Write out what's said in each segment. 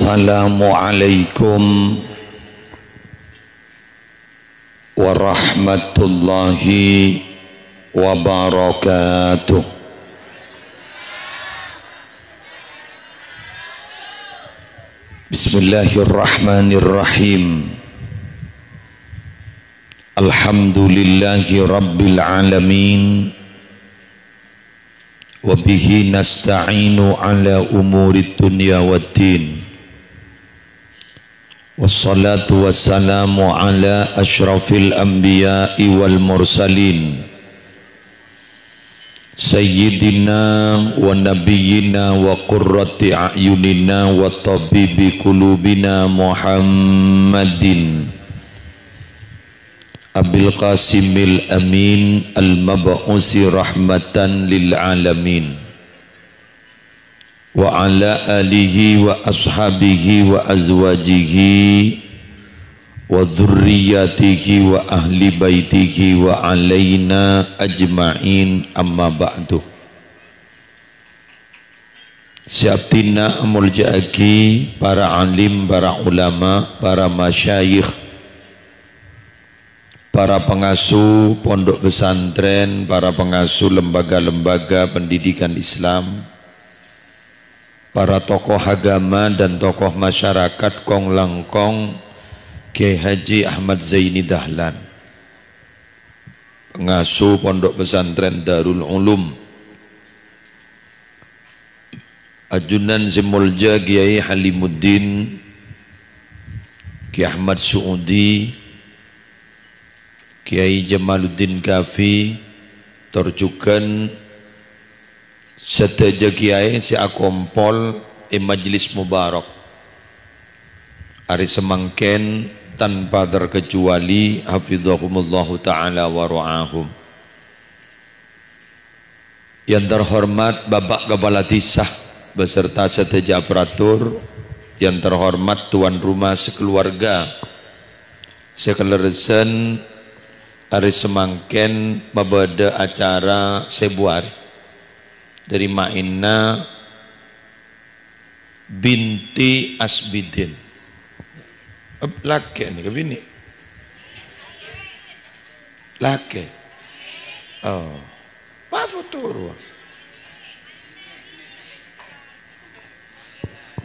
Assalamualaikum warahmatullahi wabarakatuh. Bismillahirrahmanirrahim. Alhamdulillahi rabbil alamin. Wabihi nasta'inu ala umuri dunya waddin. Wassalatu wassalamu ala ashrafil anbiya'i wal mursalin Sayyidina wa nabiyyina wa qurrati a'yunina wa tabibi qulubina Muhammadin Abil Qasimil Amin al-mab'usi rahmatan lil alamin wa ala alihi wa ashabihi wa azwajihi wa dhurriyyatihi wa ahli baitihi wa alaina ajma'in, amma ba'du. Siaptina muljaaki para alim, para ulama, para masyayikh, para pengasuh pondok pesantren, para pengasuh lembaga-lembaga pendidikan Islam, para tokoh agama dan tokoh masyarakat Kong Langkong, Kiai Haji Ahmad Zaini Dahlan, pengasuh pondok pesantren Darul Ulum, ajunan Zimulja Kiai Halimuddin, Kiai Ahmad Suudi, Kiai Jamaluddin Kafi, torjukan seteja kiai si akompol majlis mubarak hari semangken tanpa terkecuali hafizahumullahu ta'ala wa ru'ahum. Yang terhormat Bapak Kepala Desa beserta seteja aparatur, yang terhormat tuan rumah sekeluarga, sekeleresan hari semangken mabada acara sebuari dari Ma'inna binti Asbidin. Laki nih ke bini? Laki. Oh, apa futur?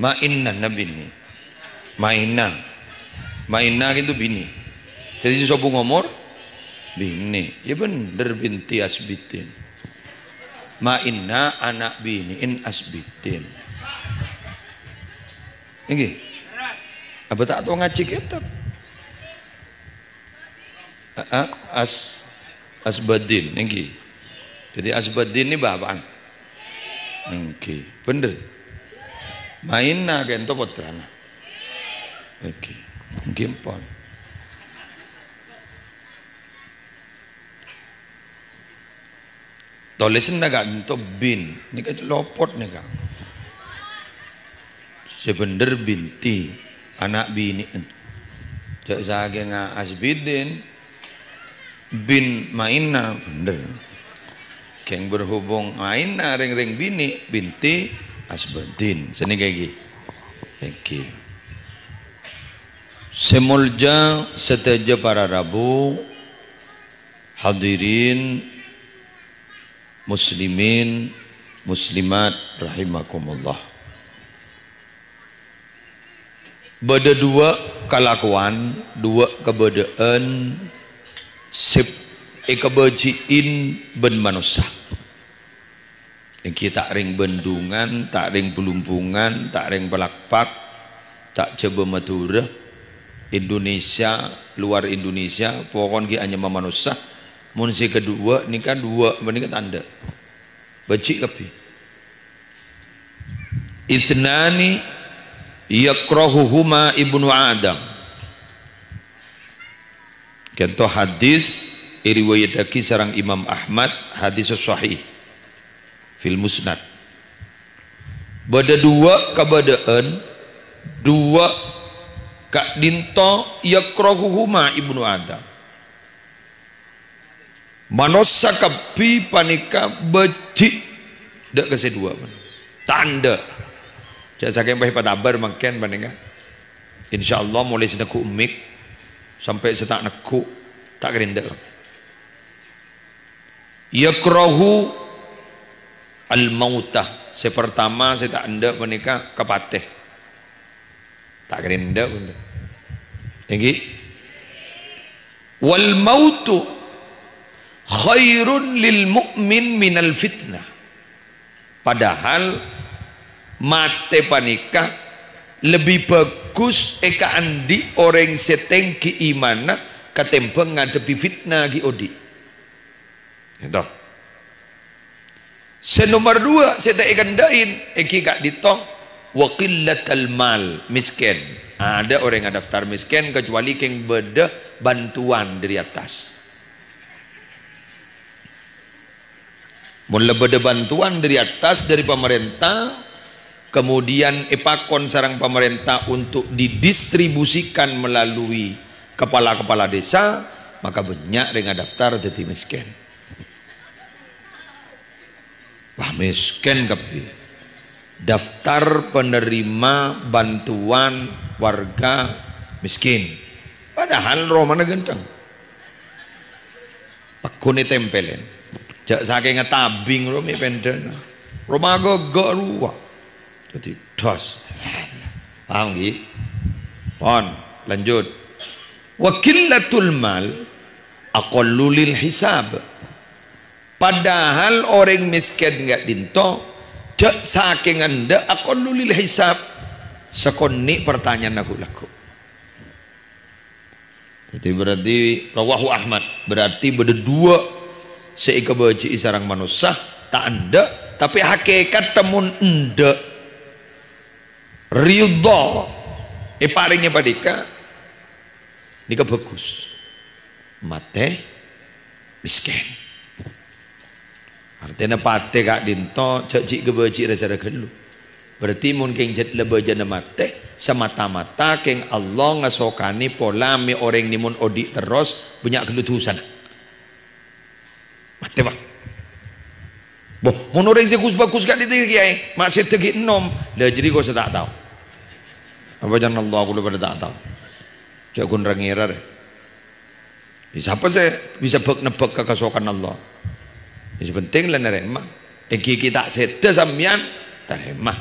Ma'inna nabi ini. Ma'inna itu bini. Jadi sobu ngomor bini. Ya bener binti Asbidin. Ma'inna anak biniin Asbidin. Ini apa tak tahu ngaji kitab? Asbadin ini. Jadi Asbadin ini bapaan. Oke, bener. Ma'inna kento putrana. Oke, gimpon. Tulisan naga untuk bin, ini kan lopot nih kang. Sebener binti, anak bini. Jak sage nga Asbidin, bin Ma'inna bener. Keng berhubung Ma'inna ring bini, binti Asbidin. Seni kayak gini. Oke. Semulja seteja para rabu, hadirin muslimin muslimat rahimakumullah. Bada dua kelakuan, dua kebedaan sip kebajiin ben manusia. Yang kita ring bendungan, tak ring pelumpungan, tak ring pelakpak, tak coba Madura, Indonesia, luar Indonesia, pokoknya hanya manusia. Munsi kedua ini kan dua mendingan tanda bacik kapi isnani yakrahuhuma ibnu Adam. Contoh hadis riwayat sareng Imam Ahmad, hadis sahih fil musnad. Bada dua kabadaan dua kak dinto yakrahuhuma ibnu Adam. Manosa kapi panika beci dak kesedua tanda Cak saking bae patabar makan panenga. Insyaallah mulai sedeku umik sampai setak neku tak gerindek. Yakrahu al-mautah. Sepertama saya tak hendak menikah kepatih. Tak gerindek pun. Lagi. Wal mautu khairun lil mu'min minal fitnah. Padahal mate panikah lebih bagus eka andi orang seteng ki imana katempeng ngadepi fitnah ki odi. Itu. Senomor dua saya tak ikandain eki kak ditong waqillatal mal miskin. Ada orang yang daftar miskin kecuali keng beda bantuan dari atas. Mulai beda bantuan dari atas dari pemerintah, kemudian epakon sarang pemerintah untuk didistribusikan melalui kepala-kepala desa, maka banyak dengan daftar jadi miskin. Wah miskin kapi. Daftar penerima bantuan warga miskin. Padahal romana genteng. Pakune tempelin. Jak saking ngetabing romi pendana. Roma gogok ruwak. Jadi dos. Paham nggih? Pon, lanjut. Wa qillatul mal aqallu lil hisab. Padahal orang miskin enggak dinto, jak saking anda aqallu lil hisab. Sekonni pertanyaan aku laku. Jadi berarti rawahu Ahmad, berarti berdua seika baci sarang manusia tak anda, tapi hakikat temun anda ridha paringnya padika nika bagus mate miskin artinya pate kak dinto cek kebaci rasa gelu berarti mungkin jet lebajana mate semata-mata keng Allah ngasokani pola mi orang nimun odi terus banyak kelutusan mate bang boh mun orang bagus kan itu kiai masih tegi enom lah jadi kau tak tahu apa jangan Allah aku pada tak tahu cak kun rangira deh siapa saya bisa nebak kekasokan Allah ini penting lah nerema kita sedih sampean terima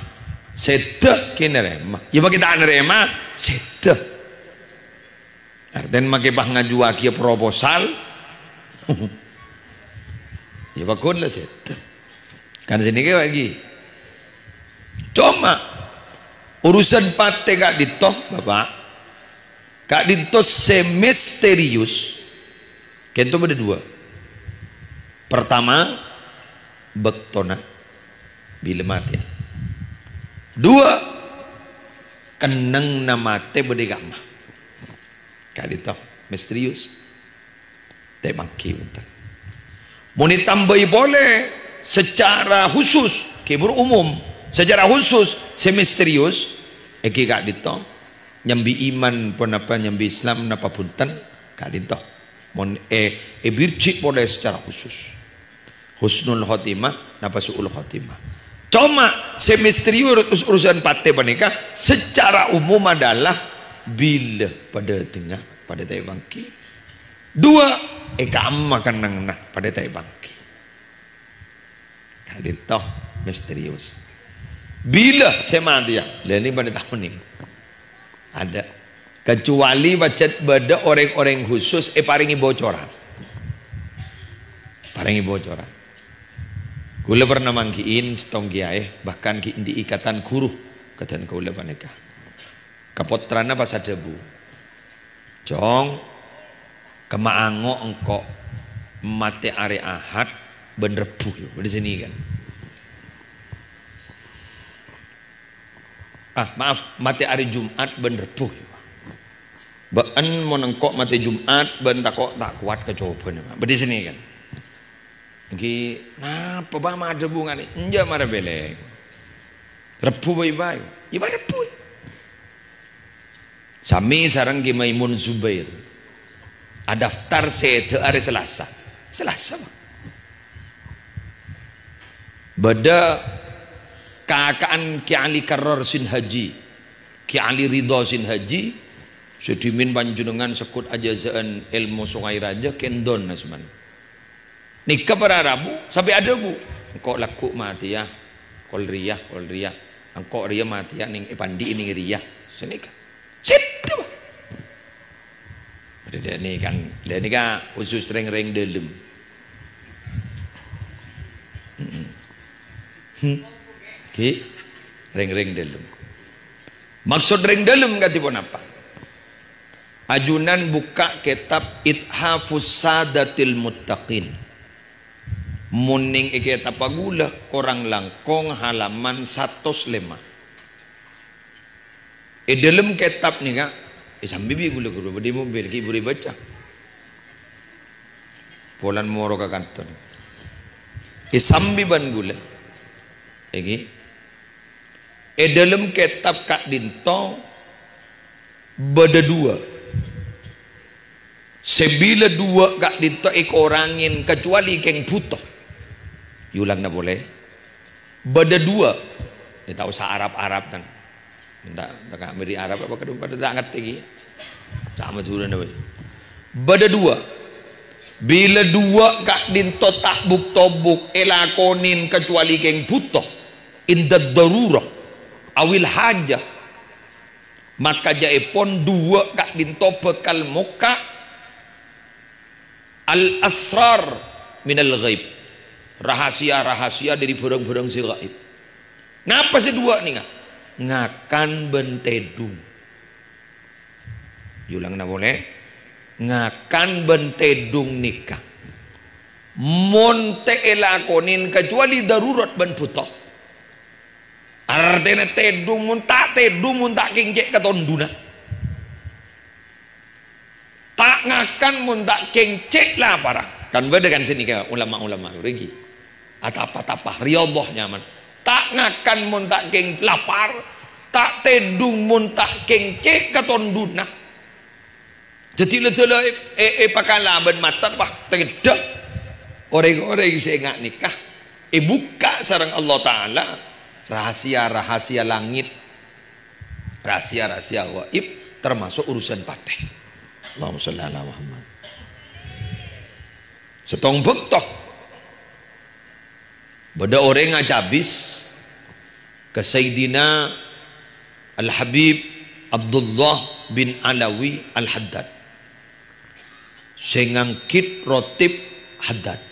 sedih kini nerema ya bagi tak nerema sedih artinya makai bah ngajua kia proposal ya bagus lah sedih kan sini ke lagi cuma urusan pate kak dito bapak kak dito semisterius kento ada dua pertama bektona bila mati dua keneng namate bedegama kak dito misterius tebangki bentar mau ditambahi boleh secara khusus kibur umum secara khusus semisterius eki kak dito nyambi iman pun apa nyambi Islam napa punten kak dito mon birjik boleh secara khusus husnul khotimah napa suul khotimah cuma semisterius urusan pate panikah secara umum adalah bila pada tengah pada tai bangki dua eka makan nang nah pada tai bangki kadito misterius bila saya mati ya ini pada tahun ini ada kecuali bacet beda orang-orang khusus paringi bocoran kula pernah mangkiin setong kiai bahkan ki di ikatan guru katan kula paneka kapotrana pas ada bu jong kemaango engkok mate are ahad bener buh di sini kan maaf mati hari Jumat bener buh baan menengkok mati Jumat ben tak kuat kecoba di sini kan lagi nah apa mah ada bunga nih enja marah beleng repu bayi ya repu sami sarang ki Maimun Zubair adaftar sete hari Selasa bang beda kakaan Ki Ali Karrar sin haji, Ki Ali Ridho sin haji, sedimin panjenengan sekut ajazaan ilmu Sungai Raja kendon nasman. Nikah para Rabu sampai ada bu, engkau laku mati ya, kol riyah, engkau riyah mati ya, ning pandi ini riyah, senikah, situ. Ada ni kan, dia ni kan khusus reng-reng dalam. Okay. Reng-reng dalam. Maksud reng dalam kata pun apa? Ajunan buka kitab Ithafus Sadatil Muttaqin. Muning kitab pagula korang langkong halaman 105. Dalam kitab ni kan, sambil gula beri mobil ki beri baca. Polan moro ka kanton. Sambil ban gula. Lagi. Dalam kitab Kak Dinto beda dua. Sebila dua Kak Dinto orangin kecuali keng butuh. Yulang na boleh. Beda dua. Dia tahu sa Arab tan. Minta tak beri Arab apa kedua pada tak ngerti lagi. Sama turun apa. Beda dua. Bila dua Kak Dinto tak buk-tobuk elakonin kecuali keng butuh. Indad darurah awil hajah, maka jaipon dua Kak Dinto bekal muka al asrar minal ghaib, rahasia-rahasia dari barang-barang si gaib. Ngapa si dua nih ngakan bentedung, yulang na boleh, ngakan bentedung nikah monte elakonin kecuali darurat ben butuh. Artinya tedung mun tak kengcek ketonduna. Tak ngakan mun tak kengcek lah parah. Kan beda kan sini ke ulama-ulama lagi. Atau apa-apa riyadhahnya man. Tak ngakan mun tak keng lapar, tak tedung mun tak kengcek ketonduna. Jadi lelah pakala ben mata pak tegak. Orang-orang saya ngak nikah. Buka sarang Allah Taala. Rahasia-rahasia langit, rahasia-rahasia gaib, termasuk urusan pateh. Allahumma sholli ala Muhammad. Setong bektok beda orang ngajabis ke Sayyidina Al-Habib Abdullah bin Alawi Al-Haddad, sengangkit rotib Haddad.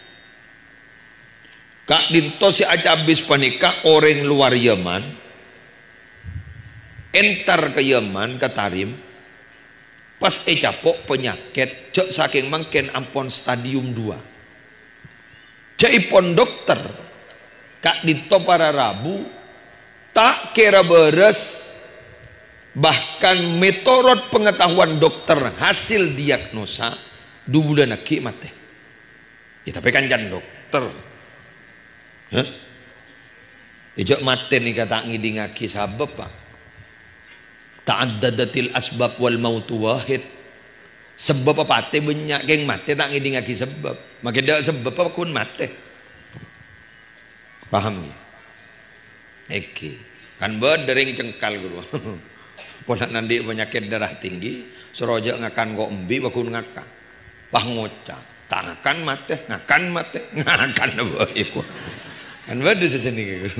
Kak Dinto si ajabis panikah orang luar Yaman entar ke Yaman ke Tarim pas capok penyakit cek saking mangken ampon stadium 2 jaipon dokter Kak Dinto para Rabu tak kira beres, bahkan metode pengetahuan dokter hasil diagnosa 2 bulan lagi mati ya, tapi kan jangan dokter ijak mati nih kata ngidingaki sabab pak ta'addadatil asbab wal mautu wahid. Sebab apa te banyak geng mati tak ngidingaki sebab makin dak sebab apa kun mati. Paham ya? Eki kan berdering cengkal guru pola nanti penyakit darah tinggi seroja ngakan kok embi bakun ngakan pah ngoca tak ngakan mati ngakan apa ibu kan beda sesini gitu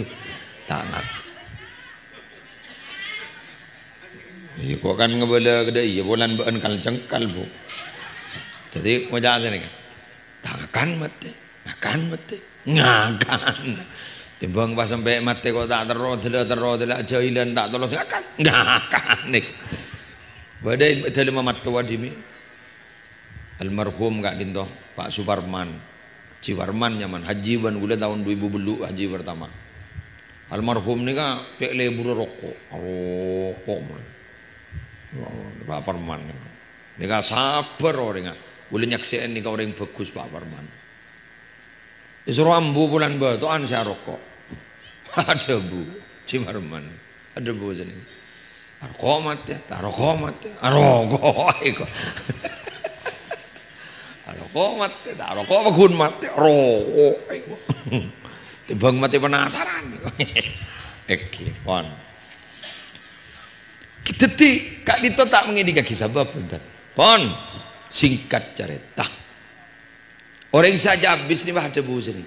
tangan iya kok kan ngebela gede iya bulan beun kal cengkal bu jadi mau jalan sini kan tangan mati ngakan timbang pas sampai mati kok tak terus jahilan tak tolong ngakan nih badai itu lima matua dimi almarhum Kak Dinto Pak Suparman Ciwarman nyaman haji ban gula tahun 2000 belu haji pertama. Almarhum ni kan pek lebur rokok man. Pak Parman. Ni kan sabar orang kan. Boleh nyaksikan ni kan orang bagus Pak Parman. Isro ambu bulan batu an saya rokok. Ada bu Ciwarman. Ada bu sini. Rokok mati, tak rokok mati. Rokok iko. Rokok mati, tak rokok bakun mati, rokok. Timbang mati penasaran. Eki, pon. Kita kak dito tak mengidika kisah bab pon singkat cerita. Orang saja habis ni bahasa buus ni.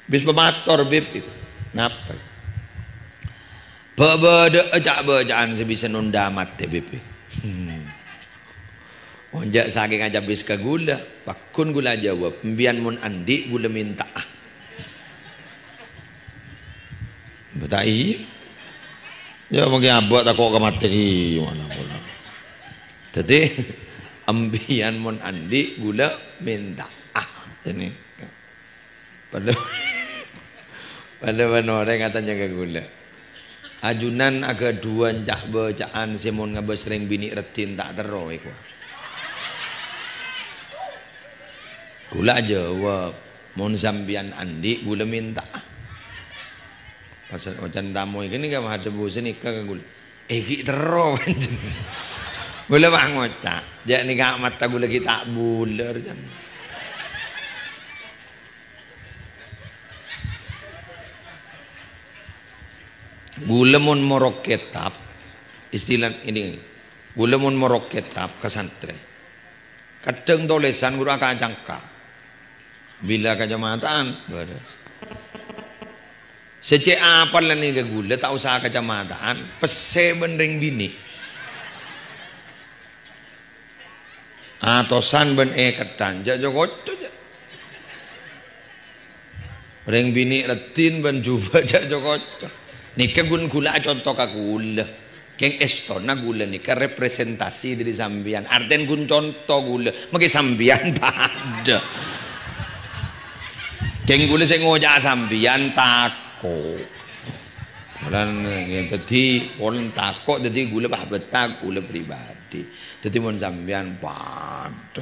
Bis pemator bib. Napa? Bebede ajak bejaan sebisa nunda mati bib. Onjak saking aja bis ke gula, pakun gula jawab, pembian mun andi gula minta. Betai. Ya mungkin abot tak kok mati mana pula. Jadi ambian mun andi gula minta. Ini. Pada orang katanya ke gula. Ajunan agak duan cak bacaan semon ngabes sering bini retin tak teroi ku. Gula jawab, mun sambian andi gula minta. Pasal macam tamu ini kan ada bos ni kan gula. Egi tero macam. Gula bang ngocak. Jak ni kak mata gula kita buler jam. Gula mun morok kitab istilah ini. Gula mun morok kitab kesantri. Kadang tulisan guru akan jangka. Bila kacamataan beres. Secek apa lah ni ke gula tak usah kacamataan pese bendeng bini. Atosan ben ketan jak jokot je. Reng bini retin ben juba jak jokot. Nika gun gula contoh ka gula. Keng estona gula nika representasi dari sambian. Arten gun contoh gula. Maka sambian pada. Keng gula saya ngojak sambian tako. Bulan tadi orang takut jadi gula bah betak gula pribadi. Jadi mon sambian pada.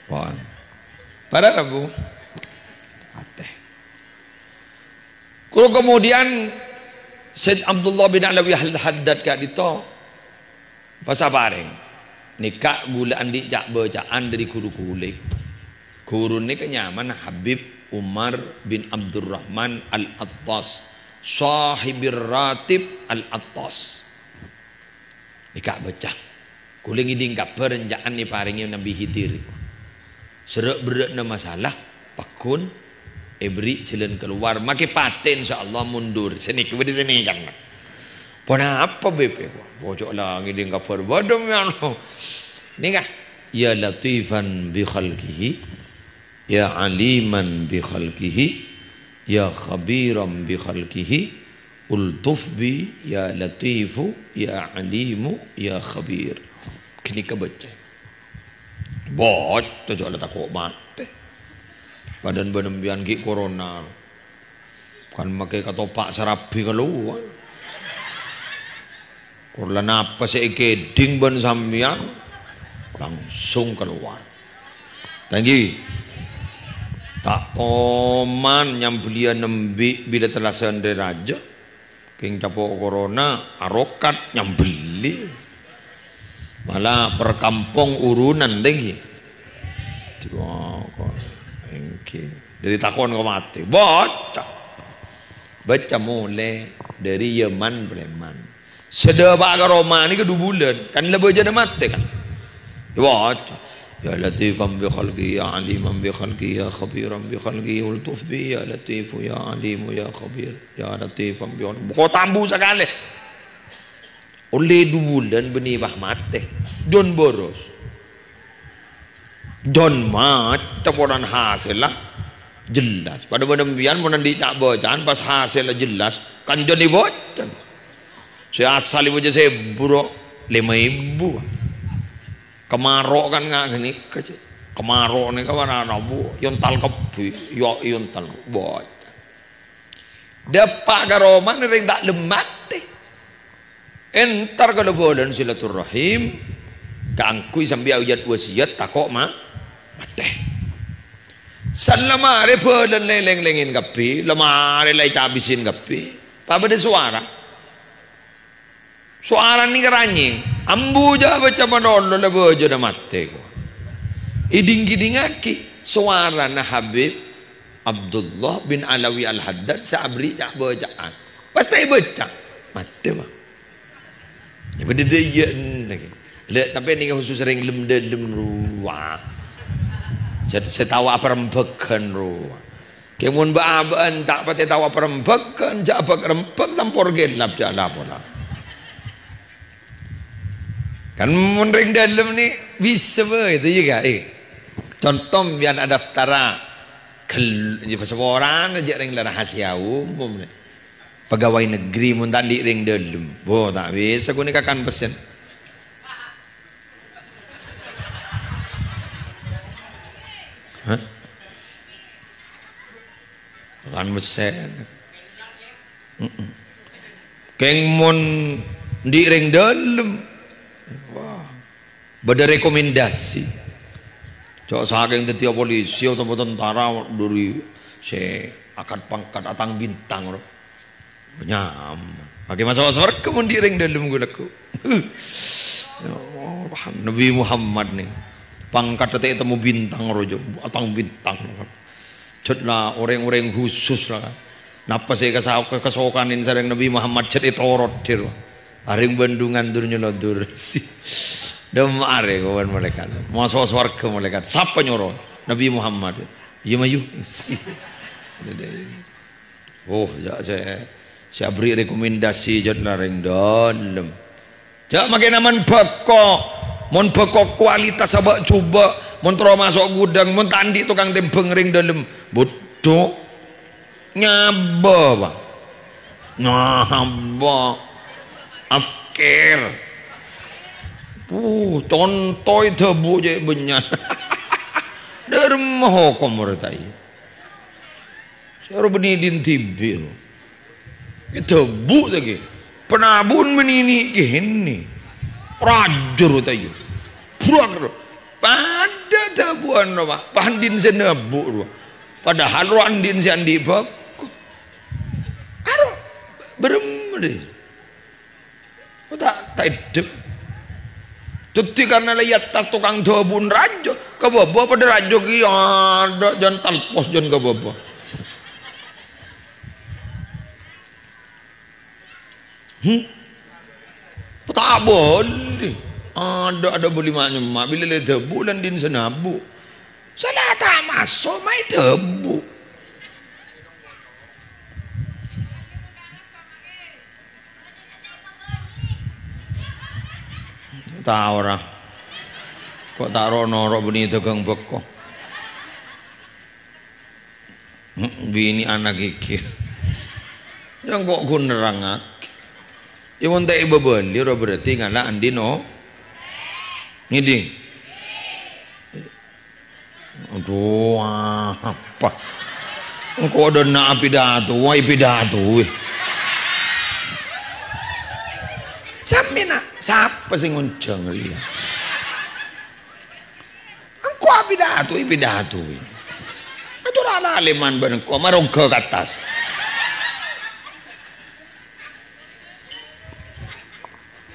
Pon. Pada Rabu. Ateh. Kalau kemudian Syed Abdullah bin Alawi Haddad kat dito pasal bareng nikah gula andi jak bacaan dari guru kulik. Guru ni kenyaman Habib Umar bin Abdurrahman Al-Attas sahibir ratib Al-Attas. Nikah baca kuling iding kabar renjaan ni paringi Nabi Khidir. Serak berat na masalah pakun beri jalan keluar makai paten insyaallah mundur sini ke sini kan. Pona apa BP bocok lah ngiding kabar bodom ya no. Nikah ya latifan bi khalqihi ya aliman bi khalqihi ya khabiran bi khalqihi ultuf bi ya latifu ya alimu ya khabir. Kini kebaca bot tu jual takut mati badan benembian ki corona kan makai katopak sarapi keluar kurlan apa sih keding ban sambian langsung keluar tanggi tak poman nyamblian nembi bila telah sendiri raja king capok corona arokat nyambeli malah perkampung urunan tinggi jadi takon kau mati baca mulai dari Yaman Breman sedaba ke Roma ni ke 2 bulan kan lebih jadi mati kan baca ya latifan bi khalqi ya aliman bi khalqi ya khabiran bi khalqi ultuf bi ya latifu ya alimu ya khabir ya latifan bi kau tambu sekali oleh 2 bulan benibah mati don boros don mat taporan hasil lah jelas pada benembian mau nanti tak bacaan pas hasil lah jelas kan don dibocan saya asal ibu saya buruk 5.000 kemarok kan nggak gini kecil kemarok nih kawan abu yontal kepi yo yontal bot dapat garoman ring tak lemat deh entar kalau bolan silaturahim kangkui sambil ayat wasiat takok mah mate salamare bolan leleng-lengin kepi lemare lai cabisin kepi apa ada suara ni keranying ambu ja baca manolo la bojo na mate ko iding-iding aki suara na Habib Abdullah bin Alawi Al-Haddad sabri cak bacaan. Pasti baca. Mati bah. Ya benda dia lagi. Lek tapi ni khusus sering lem ruah. Jadi setahu apa rembekan ruah. Kemun baaban tak pati tahu apa rembekan, jak apa rembek tampor gelap jala pola. Kan menring dalam ni bisa itu juga. Contoh biar ada daftara seorang aja ring rahasia umum. Pegawai negeri mun tadi ring dalam. Bo tak bisa guna kakan pesen. Hah? Kakan pesen. Keng mun di ring dalam. Wah, beda rekomendasi. Cok saking tentara polisi atau tentara dari se akad pangkat atang bintang loh. Nyam. Pakai masa surga mun direng dalam gulaku. Ya Allah, Nabi Muhammad nih. Pangkat tete temu bintang rojo, atang bintang. Cetlah orang-orang khusus lah. Napa saya kesokanin sareng Nabi Muhammad cet torot dir. Aring bendungan durnya lodur sih. Demare kawan malaikat. Masuk surga malaikat. Siapa nyuruh? Nabi Muhammad. Iya mayu. Oh, ya saya beri rekomendasi jadlah ring dalam. Jak makin aman beko. Mon beko kualitas abak coba. Mon tro masuk gudang, mon tandi tukang tembeng ring dalam. Bodoh. Nyaba, Bang. Nyaba. Afkir. Contoh itu bu je banyak. Dermah kau mertai. Cara benidin tibir. Itu bu lagi. Penabun menini gini. Rajur tayu. Puran. Pada tabuan apa? Pandin senabu. Padahal randin seandi bak. Aro beremudi. Tak hidup. Tuti karena lihat tas tukang dabun rajo, kebaba pada rajo ki ada jangan talpos jangan kebaba. Tak boleh. Ada beli maknya bila le debu dan din senabu. Salah tak masuk mai debu. Tahu orang kok tak rono beni tegang beko bini anak iki yang kok gue nerangak ya wonte ibu beli ora berarti ngala andino ngiding aduh apa kok ada nak pidato wah pidato samina siapa sih ngonceng dia? Engkau pidato. Itu rana aleman bareng kau marong ke atas.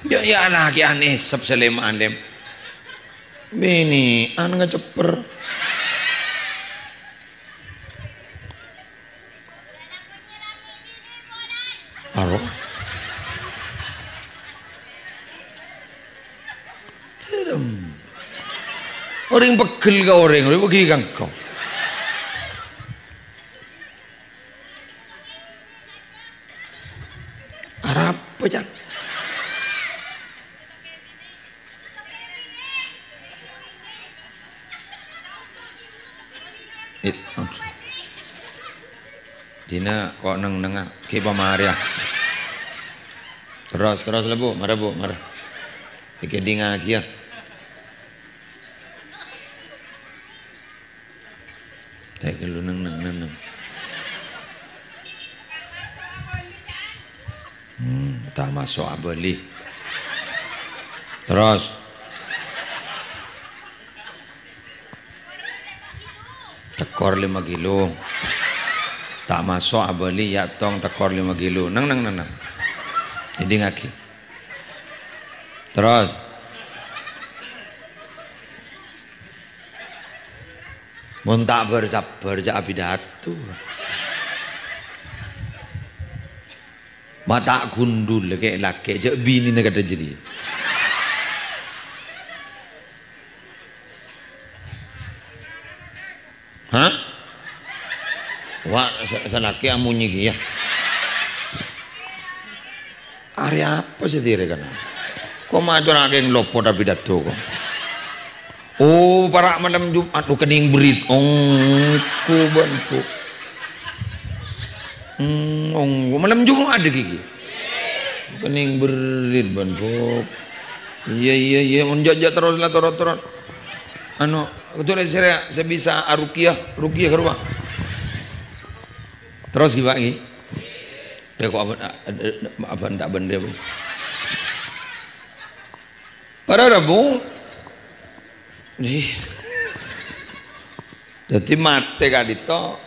Ya anak ya aneh sab seleman lem. Bini anak ngeceper. Aro. Orang pegel kau orang pergi kang kau. Arab pejan. Dina kok neng ke pamaria. Terus lebu, marah. Pikir dinga kia. Tak kalau neng. Tak masuk abali. Terus. Tekor 5 kilo. Tak masuk abali ya tong tekor 5 kilo. Neng. Jadi ngaki. Terus. Mun tak bersabar jak pidato. Mata gundul kayak laki jak bini nak ada jeri. Hah? Wah, salaki amunyi ya. Area apa sih dire kan? Kok maju lagi ngelopo tapi pidato kok. Oh, para malam Jumat lu kening berit. Oh, kuban ku. Oh, malam Jumat ada gigi. Kening berit ban ku. Iya, menjajak terus lah terus. Anu, betul saya bisa rukiah ke rumah. Terus gimana ini? Ya kok apa tak benda pun. Para Rabu. Nih. Jadi mate kadito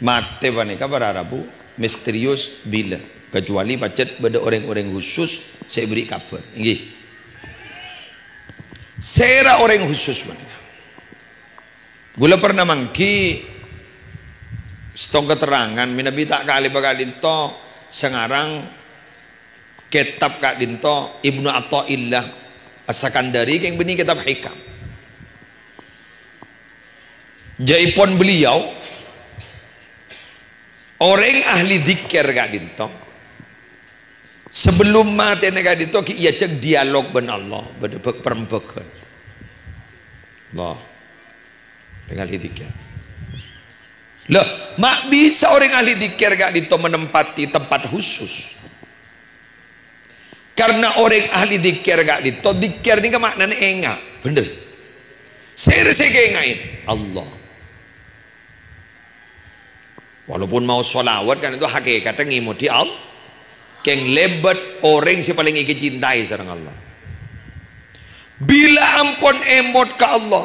mate panika para Rabu misterius bila kecuali pacet pada orang-orang khusus saya beri kabar. Nggih. Sera orang khusus panika. Gula pernah mangki stok keterangan minabi tak kali dinto sengarang kitab kak dinto Ibnu Athaillah As-Sakandari yang benih kitab hikam. Jaipon beliau orang ahli zikir kak dinto sebelum mati kak dinto ki ia cek dialog ben Allah perempekan Allah dengan ahli zikir. Loh, mak bisa orang ahli zikir kak dinto menempati tempat khusus. Karena orang ahli dikir gak dito, dikir ini kan maknanya enggak, bener. Saya engakin Allah. Walaupun mau sholawat kan itu hakikatnya ngimuti Allah. Keng lebat orang si paling iki cintai sareng Allah. Bila ampun emot ke Allah,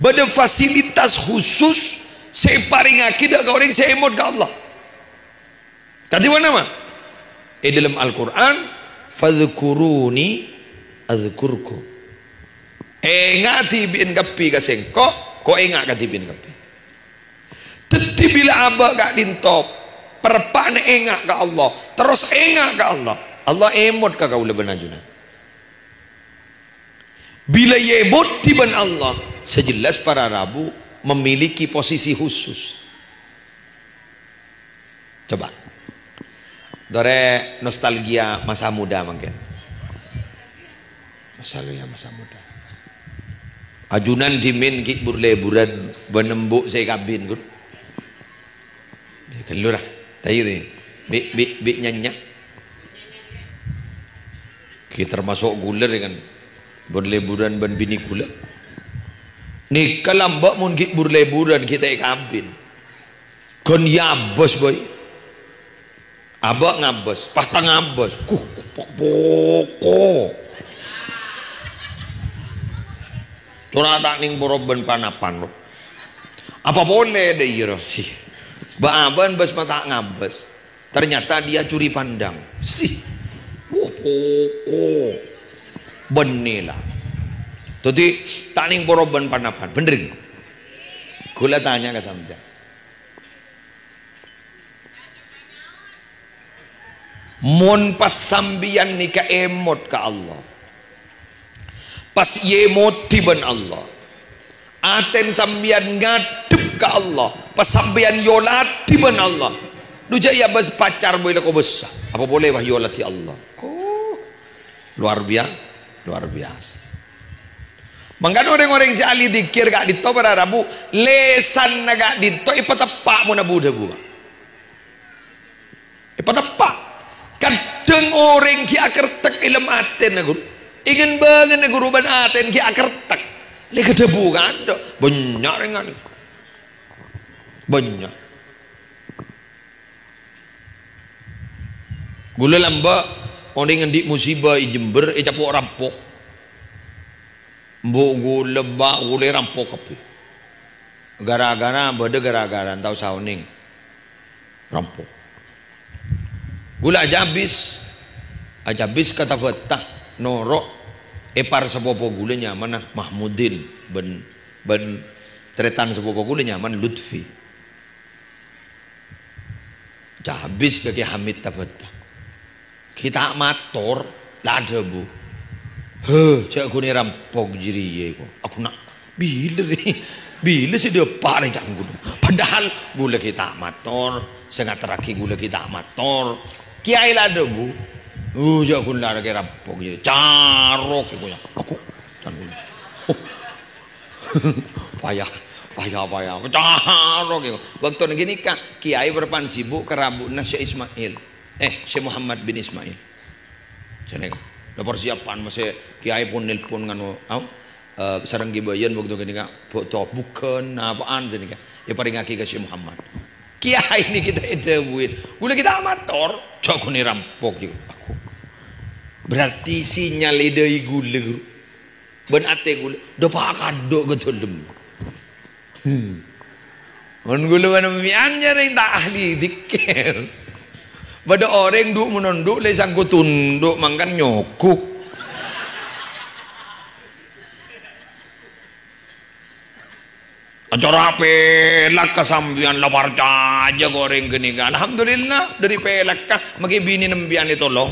bada fasilitas khusus saya paling akidah ke orang saya emot ke Allah. Kati mana mah? Dalam Al-Quran fadhkuruni adzkurkum. Engati bin kapi kasengko ko engak kati bin kapi. Teti bila abah gak dintop perpane engak ke Allah terus engak ke Allah, Allah emot ka kau leben ajuna. Bila yebot tiban Allah sejelas para Rabu memiliki posisi khusus. Coba dore nostalgia masa muda mungkin. Nostalgia masa muda. Ajunan dimin ki burleburan benembuk saya kabin kur. Kan lurah. Tayi ni. Bi nyanyak. Kita termasuk guler dengan burleburan ben bini gula. Ni kalambak mun ki burleburan kita kabin. Kon ya bos boy. Abak ngabes, pasta ngabes, poko. Curah tak ning boroben panapan lo. Apa boleh deh sih? Baaban bes mata ngabes. Ternyata dia curi pandang. Sih, poko. Benilah. Jadi tak ning boroben panapan, bener. Gula tanya ke sampean. Mon pas sambian ni ka emot ka Allah pas yemot tiban Allah aten sambian ngadep ka Allah pas sambian yolat tiban Allah duja ya bas pacar boleh ko besar apa boleh wah yolati Allah kok luar biasa mangkan orang-orang si ahli dikir gak dito para Rabu lesan na gak dito ipatepak mo na buda buwa ipatepak kadang orang ki akertek ilm aten na guru ingin banget na guru ban aten ki akertek li kedebu kan banyak dengan banyak gula lamba orang ngendi musibah i Jember capuk rampok mbok gula ba gule rampok kape gara-gara bade gara-gara tahu sauning rampok gula aja habis kata betah norok epar sepopo gulanya mana Mahmudin ben Tretan sepupu kula nyaman Lutfi. Habis bagi Hamid tabata. Kita mator lah ada bu. Cak aku ni rampok jiri aku. Aku nak bila sih dia parah jangan. Padahal gula kita mator, sangat terakhir gula kita mator. Kiai lah ada bu. Cak aku lah ada rampok jiri. Carok aku yang aku jangan. Payah. Carok aku. Waktu begini kan Kiai berpan sibuk kerabutna Syekh Ismail. Syekh Muhammad bin Ismail. Jadi persiapan masih Kiai pun nelpon nganu sarang gibayan waktu gini kan bukan apaan jadi kan ya paling ngaki ke Syekh Muhammad Kiai ini kita edabuin gula kita amator cok ni rampok juga aku berarti sinyal idei gula ben ate gula do pakado getulem on gula mana miannya ring tak ahli dikir pada orang duk menunduk le sangku tunduk mangkan nyokuk acara pelak kesambian lapar aja goreng gini kan alhamdulillah dari pelak kah maki bini nembian ditolong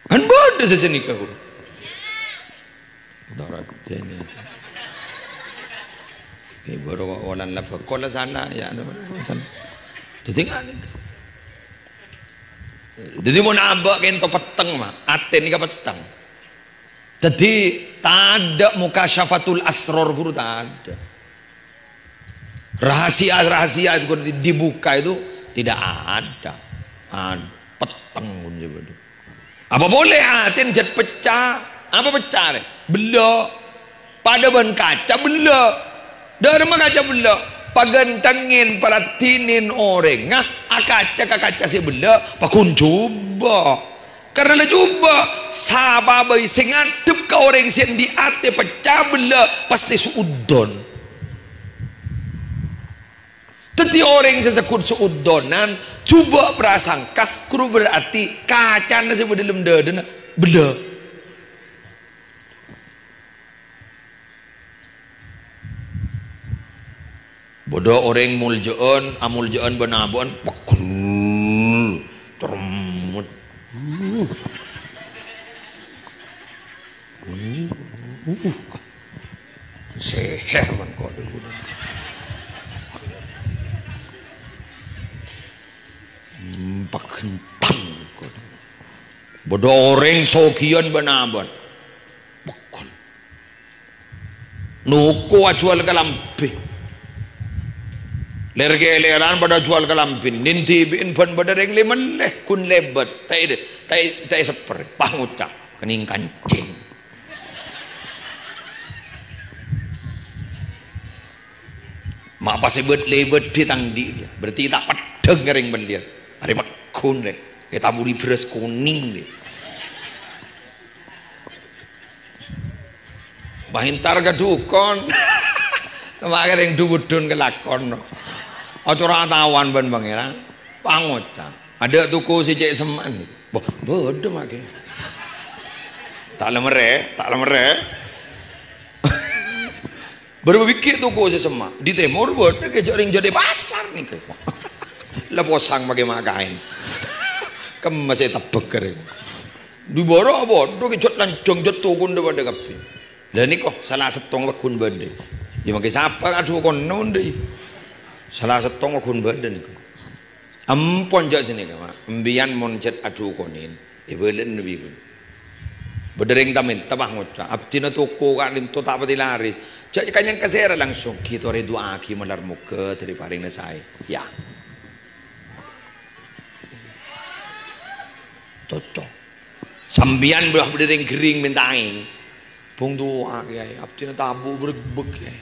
kan bodoh seseni kau darat jeni ini baru orang lapar kola sana ya sana jadi mau nambah kento peteng mah aten ni peteng jadi tak ada muka syafatul asror guru tak ada rahasia itu dibuka itu tidak ada peteng pun sebetulnya apa boleh aten jat pecah apa pecah belok pada ban kaca belok dari mana kaca belok pagantangin palatinin orang akaca si bela pakun coba karena coba sababai sing ngadep ka orang sing di ate pecah bela pasti suudon teti orang sesekut suudonan coba prasangka kuru berarti kacana si dalam dadana bela bodoh orang muljaan benabon pakul cermut seher man kau dulu pakentang kau bodoh orang sokian benabon pakul nuku acual kalampe lerge-leran pada jual kalampin nintibin pun pada reng leman leh kun lebat tai seper pangucap kening kancing mak pas sebut lebat ditangdi berarti tak padeng ngering belir hari makun deh kita buri beres kuning deh bahintar ke dukon kemarin yang dugudun ke lakon acara tawan ban pangeran pangota ada tuku si cek seman bodoh makai tak lemere baru bikin tuku si semak di timur bodoh ke jaring jadi pasar nih ke leposang pakai makain masih tebek kering di bawah bodoh ke jod lancong jod tukun depan dekapi dan ini kok salah setong wakun bende ya makai siapa aduh konon deh salah setong akun badan itu ampun jak sini kama embian moncet adu konin ibelen nabi pun bedereng tamin tabah ngoca abtina toko kalim to tak pati laris jak kanyang kasera langsung kita re doa ki malar muka dari paring na sai ya cocok sambian belah bedereng kering mintain pung doa kiai abtina tabu berbek kiai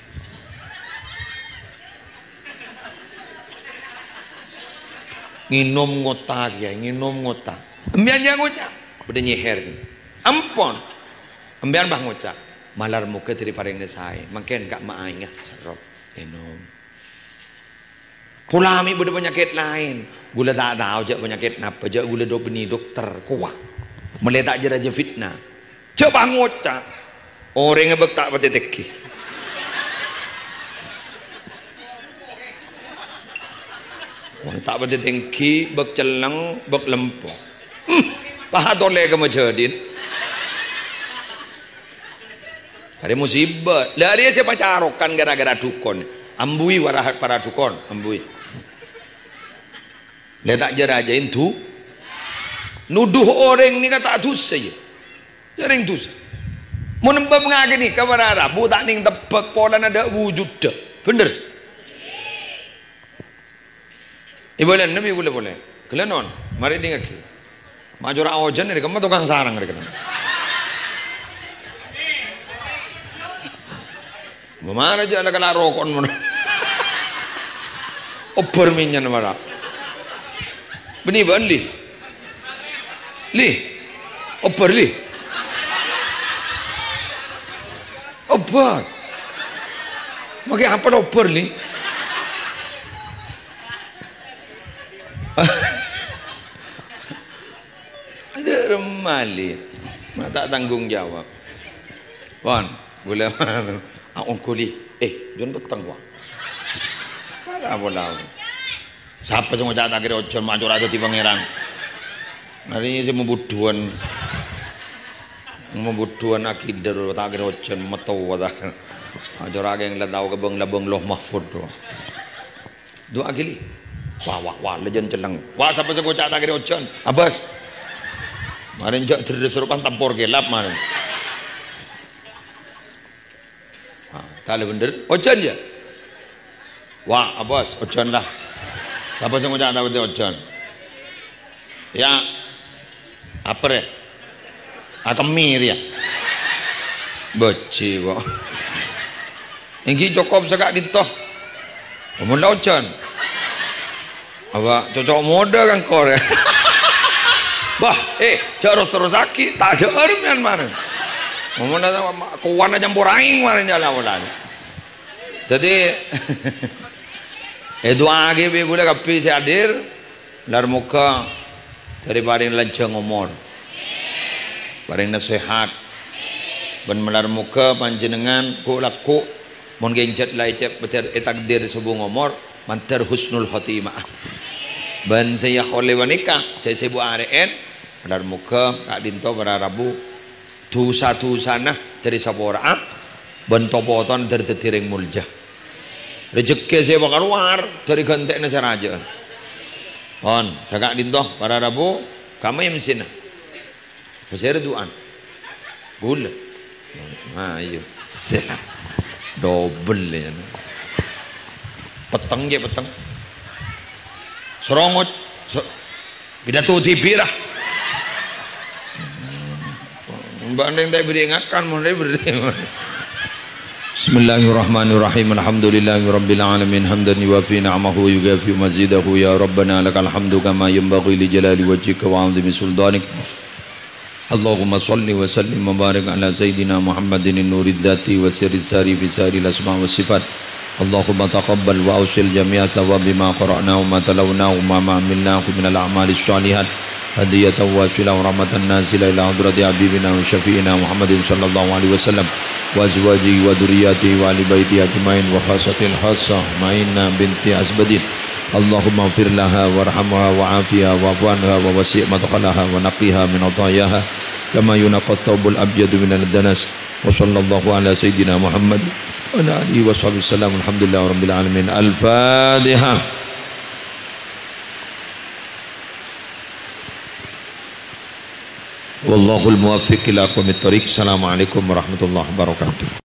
nginom ngota ya nginom ngota embian jangan ngota beda nyeher ampon embian bah ngota malar muka dari paring desai makin gak maingah sarap enom pulami beda penyakit lain gula tak tahu jak penyakit napa jak gula dok beni dokter kuat meletak je raja fitnah coba ngota orang ngebek tak pati teki Wong tak bete tengki bek celeng bek lempok. Paha tole ke majadin. Kare musibah. Lah dia siapa carokan gara-gara dukun. Ambui warahat para dukun, ambui. Lah tak jerajain tu. Nuduh orang ni kata dosa je. Jaring dosa. Mun bab ngake ni kabar Rabu tak ning tebak polan ada wujud dah. Bener. Ibulan Nabi boleh. Kelenon, mari ning aki. Majora awajan ni kamu tukang sarang ni kan. Bagaimana je ala kala rokon mun. Oper minyan mara. Beni banli. Li. Oper li. Oper. Makai apa oper li? Ada remali. Mana tak tanggung jawab. Wan, boleh mana? Ang kuli. Jangan betang wah. Bola. Siapa sing ngajak tak kira ojon macur ada di pangeran. Hari ini saya membutuhan akidah tak kira ojon metau wah. Macur ada yang latau ke bang loh mahfud doa. Doa gili. Wah, lejen celeng. Wah, siapa sing ngajak tak kira ojon? Abas. Marin jak terdeserupan tampor gelap marin. Tak ada bener, ojan ya. Wah, abas, ojan lah. Siapa yang ngucap tak betul ojan? Ya, apa ya? Akemir ya. Beci kok. Ini cukup sekak ditoh. Mula ojan. Apa cocok moda kan kor ya? Bah, terus sakit, tak ada armian mana. Mula kawan aja boraing mana jalan. Jadi doa lagi boleh kapi saya hadir lar muka dari baring lancang umur baring nasihat ben melar muka panjenengan ku laku mun genjet lai cep beter takdir sebung umur mantar husnul khotimah ben saya khole wanika saya sebu areen melar muka kak dinto pada Rabu tu sana dari sapora ben topoton dari tetiring mulja rezeki saya bakal keluar dari ganteknya saya raja. On, sagak dintoh para Rabu, kamu yang mesin. Saya reduan, gula. Ayo, double ya. Petang je petang. Serongot, pidato TV lah. Mbak Neng tak beri ingatkan, mulai beri. Bismillahirrahmanirrahim. Alhamdulillahirabbil alamin hamdan yuwafi ni'amahu wa yukafi mazidahu ya rabbana lakal hamdu kama yanbaghi li jalali wajhika wa 'azimi sultanik. Allahumma shalli wa sallim wa barik ala sayidina Muhammadin nurid dzati wa sirri sari fi sari al-asma wa sifat. Allahumma taqabbal wa awsil jami'a thawabi ma qara'na wa ma talawna wa ma amilnahu min al-a'mali shalihat. Hadiyatan wasila wa rahmatan nazila ila hadrati habibina wa syafi'ina Muhammadin sallallahu alaihi wasallam wa azwajihi wa dhurriyyatihi wa ali baitihi ajmain wa khasatil khassa Maina binti Asbadin. Allahumma ighfir laha warhamha wa afiha wa afu anha wa wasi' madkhalaha wa naqiha min atayaha kama yunqqa thawbul abyadu min ad-danas. Wa sallallahu ala sayidina Muhammad wa ala alihi wa sahbihi wasallam. Alhamdulillahi rabbil alamin. Al-Fatihah. Wallahul muwaffiq ila aqwamit thoriq. Assalamualaikum warahmatullahi wabarakatuh.